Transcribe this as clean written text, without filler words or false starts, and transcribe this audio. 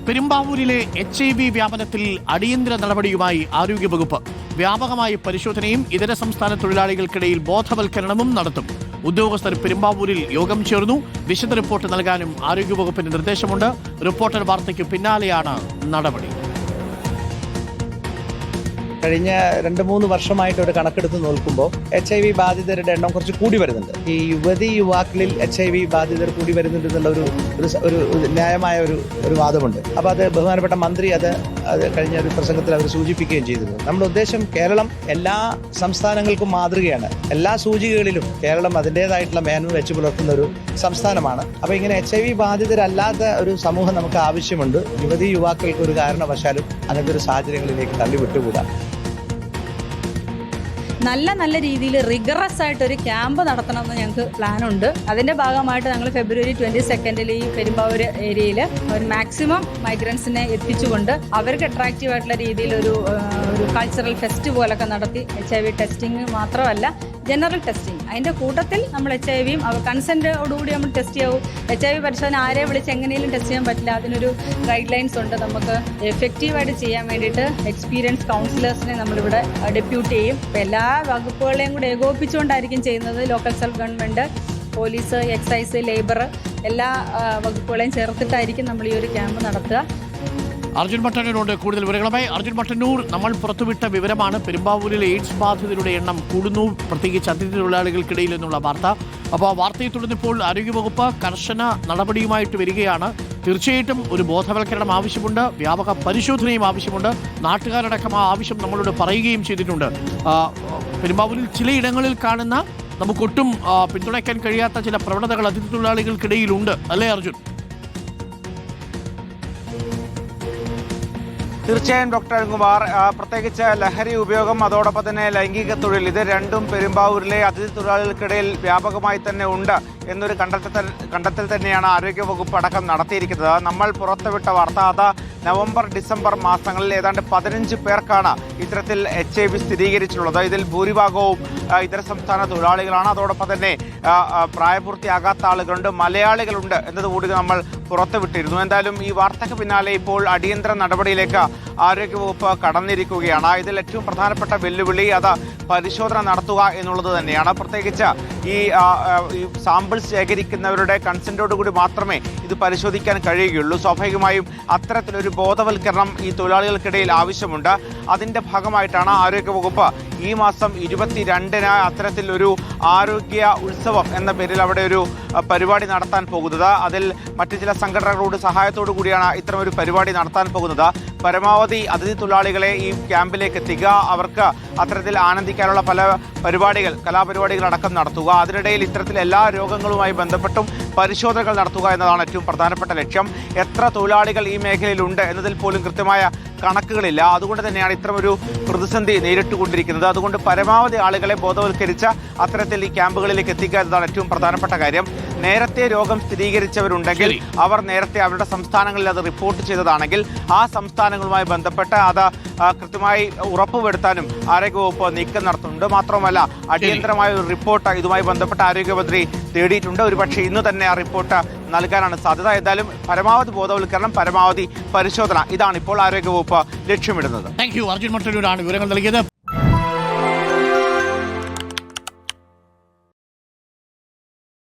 പെരുമ്പാവൂരിലെ HIV വ്യാപനത്തിൽ അടിയന്തര നടപടിയുമായി ആരോഗ്യവകുപ്പ്. വ്യാപകമായ പരിശോധനയും ഇതര സംസ്ഥാന തൊഴിലാളികൾക്കിടയിൽ ബോധവൽക്കരണവും നടത്തും. ഉദ്യോഗസ്ഥർ പെരുമ്പാവൂരിൽ യോഗം ചേർന്നു. വിശദ റിപ്പോർട്ട് നൽകാനും ആരോഗ്യവകുപ്പിന്റെ നിർദ്ദേശമുണ്ട്. റിപ്പോർട്ടർ വാർത്തയ്ക്ക് പിന്നാലെയാണ് നടപടി. കഴിഞ്ഞ 2-3 വർഷമായിട്ട് ഒരു കണക്കെടുത്ത് നോക്കുമ്പോൾ HIV ബാധിതരുടെ എണ്ണം കുറച്ച് കൂടി വരുന്നുണ്ട്. ഈ യുവാക്കളിൽ HIV ബാധിതർ കൂടി വരുന്നുണ്ട് എന്നുള്ള ഒരു ന്യായമായ ഒരു വാദമുണ്ട്. അപ്പോൾ അത് ബഹുമാനപ്പെട്ട മന്ത്രി അത് കഴിഞ്ഞ ഒരു പ്രസംഗത്തിൽ അവർ സൂചിപ്പിക്കുകയും ചെയ്തിരുന്നു. നമ്മുടെ ഉദ്ദേശം കേരളം എല്ലാ സംസ്ഥാനങ്ങൾക്കും മാതൃകയാണ്. എല്ലാ സൂചികകളിലും കേരളം അതിൻ്റേതായിട്ടുള്ള മേന്മ വെച്ച് പുലർത്തുന്ന ഒരു സംസ്ഥാനമാണ്. അപ്പോൾ ഇങ്ങനെ HIV ബാധിതരല്ലാത്ത ഒരു സമൂഹം നമുക്ക് ആവശ്യമുണ്ട്. യുവാക്കൾക്ക് ഒരു കാരണവശാലും അങ്ങനത്തെ ഒരു സാഹചര്യങ്ങളിലേക്ക് തള്ളിവിട്ടുകൂടാ. നല്ല രീതിയിൽ റിഗറസ് ആയിട്ടൊരു ക്യാമ്പ് നടത്തണമെന്ന് ഞങ്ങൾക്ക് പ്ലാനുണ്ട്. അതിൻ്റെ ഭാഗമായിട്ട് ഞങ്ങൾ ഫെബ്രുവരി 22 ഈ പെരുമ്പാവൂർ ഏരിയയിൽ ഒരു മാക്സിമം മൈഗ്രൻസിനെ എത്തിച്ചുകൊണ്ട് അവർക്ക് അട്രാക്റ്റീവ് ആയിട്ടുള്ള രീതിയിൽ ഒരു കൾച്ചറൽ ഫെസ്റ്റ് പോലൊക്കെ നടത്തി HIV ടെസ്റ്റിംഗ് മാത്രമല്ല ജനറൽ ടെസ്റ്റിംഗ് അതിൻ്റെ കൂട്ടത്തിൽ നമ്മൾ HIV അവർ കൺസെൻറ്റോടുകൂടി നമ്മൾ ടെസ്റ്റ് ചെയ്യാവും. HIV പരിശോധന ആരെ വിളിച്ച് എങ്ങനെയും ടെസ്റ്റ് ചെയ്യാൻ പറ്റില്ല. അതിനൊരു ഗൈഡ് ലൈൻസ് ഉണ്ട്. നമുക്ക് എഫക്റ്റീവായിട്ട് ചെയ്യാൻ വേണ്ടിയിട്ട് എക്സ്പീരിയൻസ് കൗൺസിലേഴ്സിനെ നമ്മളിവിടെ ഡെപ്യൂട്ട് ചെയ്യും. അപ്പോൾ എല്ലാ വകുപ്പുകളെയും കൂടെ ഏകോപിച്ചുകൊണ്ടായിരിക്കും ചെയ്യുന്നത്. Local self government, police, excise, labour എല്ലാ വകുപ്പുകളെയും ചേർത്തിട്ടായിരിക്കും നമ്മൾ ഈ ഒരു ക്യാമ്പ് നടത്തുക. അർജുൻ മട്ടന്നൂരുണ്ട് കൂടുതൽ വിവരങ്ങളുമായി. അർജുൻ മട്ടന്നൂർ, നമ്മൾ പുറത്തുവിട്ട വിവരമാണ് പെരുമ്പാവൂരിലെ എയ്ഡ്സ് ബാധിതരുടെ എണ്ണം കൂടുന്നു, പ്രത്യേകിച്ച് അതിഥി തൊഴിലാളികൾക്കിടയിൽ എന്നുള്ള വാർത്ത. അപ്പോൾ ആ വാർത്തയെ തുടർന്നിപ്പോൾ ആരോഗ്യവകുപ്പ് കർശന നടപടിയുമായിട്ട് വരികയാണ്. തീർച്ചയായിട്ടും ഒരു ബോധവൽക്കരണം ആവശ്യമുണ്ട്, വ്യാപക പരിശോധനയും ആവശ്യമുണ്ട്. നാട്ടുകാരടക്കം ആ ആവശ്യം നമ്മളോട് പറയുകയും ചെയ്തിട്ടുണ്ട്. പെരുമ്പാവൂരിൽ ചിലയിടങ്ങളിൽ കാണുന്ന നമുക്കൊട്ടും പിന്തുണയ്ക്കാൻ കഴിയാത്ത ചില പ്രവണതകൾ അതിഥി തൊഴിലാളികൾക്കിടയിലുണ്ട്, അല്ലേ അർജുൻ? തീർച്ചയായും ഡോക്ടർ അരുൺകുമാർ, പ്രത്യേകിച്ച് ലഹരി ഉപയോഗം അതോടൊപ്പം തന്നെ ലൈംഗിക തൊഴിൽ, ഇത് രണ്ടും പെരുമ്പാവൂരിലെ അതിഥി തൊഴിലാളികൾക്കിടയിൽ വ്യാപകമായി തന്നെ ഉണ്ട് എന്നൊരു കണ്ടെത്തൽ തന്നെയാണ് ആരോഗ്യവകുപ്പ് അടക്കം നടത്തിയിരിക്കുന്നത്. നമ്മൾ പുറത്തുവിട്ട വാർത്ത അത് നവംബർ ഡിസംബർ മാസങ്ങളിൽ ഏതാണ്ട് 15 പേർക്കാണ് ഇത്തരത്തിൽ HIV സ്ഥിരീകരിച്ചിട്ടുള്ളത്. ഇതിൽ ഭൂരിഭാഗവും ഇതര സംസ്ഥാന തൊഴിലാളികളാണ്. അതോടൊപ്പം തന്നെ പ്രായപൂർത്തിയാകാത്ത ആളുകളുണ്ട്, മലയാളികളുണ്ട് എന്നതുകൂടി നമ്മൾ പുറത്തുവിട്ടിരുന്നു. എന്തായാലും ഈ വാർത്തയ്ക്ക് പിന്നാലെ ഇപ്പോൾ അടിയന്തര നടപടിയിലേക്ക് ആരോഗ്യവകുപ്പ് കടന്നിരിക്കുകയാണ്. ഇതിൽ ഏറ്റവും പ്രധാനപ്പെട്ട വെല്ലുവിളി അത് പരിശോധന നടത്തുക എന്നുള്ളത് തന്നെയാണ്. പ്രത്യേകിച്ച് ഈ സാമ്പിൾസ് ശേഖരിക്കുന്നവരുടെ കൺസെൻറ്റോടുകൂടി മാത്രമേ ഇത് പരിശോധിക്കാൻ കഴിയുകയുള്ളൂ. സ്വാഭാവികമായും അത്തരത്തിലൊരു ബോധവൽക്കരണം ഈ തൊഴിലാളികൾക്കിടയിൽ ആവശ്യമുണ്ട്. അതിൻ്റെ ഭാഗമായിട്ടാണ് ആരോഗ്യവകുപ്പ് ഈ മാസം 22-ന് അത്തരത്തിലൊരു ആരോഗ്യ ഉത്സവം എന്ന പേരിൽ അവിടെ ഒരു പരിപാടി നടത്താൻ പോകുന്നത്. അതിൽ മറ്റു ചില സംഘടനകളുടെ സഹായത്തോടു കൂടിയാണ് ഇത്തരമൊരു പരിപാടി നടത്താൻ പോകുന്നത്. പരമാവധി അതിഥി തൊഴിലാളികളെ ഈ ക്യാമ്പിലേക്ക് എത്തിക്കുക, അവർക്ക് അത്തരത്തിൽ ആനന്ദിക്കാനുള്ള പല പരിപാടികൾ, കലാപരിപാടികൾ അടക്കം നടത്തുക, അതിനിടയിൽ ഇത്തരത്തിൽ എല്ലാ രോഗങ്ങളുമായി ബന്ധപ്പെട്ടും പരിശോധനകൾ നടത്തുക എന്നതാണ് ഏറ്റവും പ്രധാനപ്പെട്ട ലക്ഷ്യം. എത്ര തൊഴിലാളികൾ ഈ മേഖലയിലുണ്ട് എന്നതിൽ പോലും കൃത്യമായ കണക്കുകളില്ല. അതുകൊണ്ട് തന്നെയാണ് ഇത്തരമൊരു പ്രതിസന്ധി നേരിട്ടുകൊണ്ടിരിക്കുന്നത്. അതുകൊണ്ട് പരമാവധി ആളുകളെ ബോധവൽക്കരിച്ച് അത്തരത്തിൽ ഈ ക്യാമ്പുകളിലേക്ക് എത്തിക്കുക എന്നതാണ് ഏറ്റവും പ്രധാനപ്പെട്ട കാര്യം. നേരത്തെ രോഗം സ്ഥിരീകരിച്ചവരുണ്ടെങ്കിൽ അവർ നേരത്തെ അവരുടെ സംസ്ഥാനങ്ങളിൽ അത് റിപ്പോർട്ട് ചെയ്തതാണെങ്കിൽ ആ സംസ്ഥാനങ്ങളുമായി ബന്ധപ്പെട്ട് അത് കൃത്യമായി ഉറപ്പുവരുത്താനും ആരോഗ്യവകുപ്പ് നീക്കം നടത്തുന്നുണ്ട്. മാത്രമല്ല അടിയന്തരമായ ഒരു റിപ്പോർട്ട് ഇതുമായി ബന്ധപ്പെട്ട് ആരോഗ്യമന്ത്രി തേടിയിട്ടുണ്ട്. ഒരുപക്ഷെ ഇന്ന് തന്നെ ആ റിപ്പോർട്ട് നൽകാനാണ് സാധ്യത. എന്തായാലും പരമാവധി ബോധവൽക്കരണം, പരമാവധി പരിശോധന, ഇതാണ് ഇപ്പോൾ ആരോഗ്യവകുപ്പ് ലക്ഷ്യമിടുന്നത്. Thank you. അർജുൻ മട്ടന്നൂരാണ് വിവരങ്ങൾ നൽകിയത്.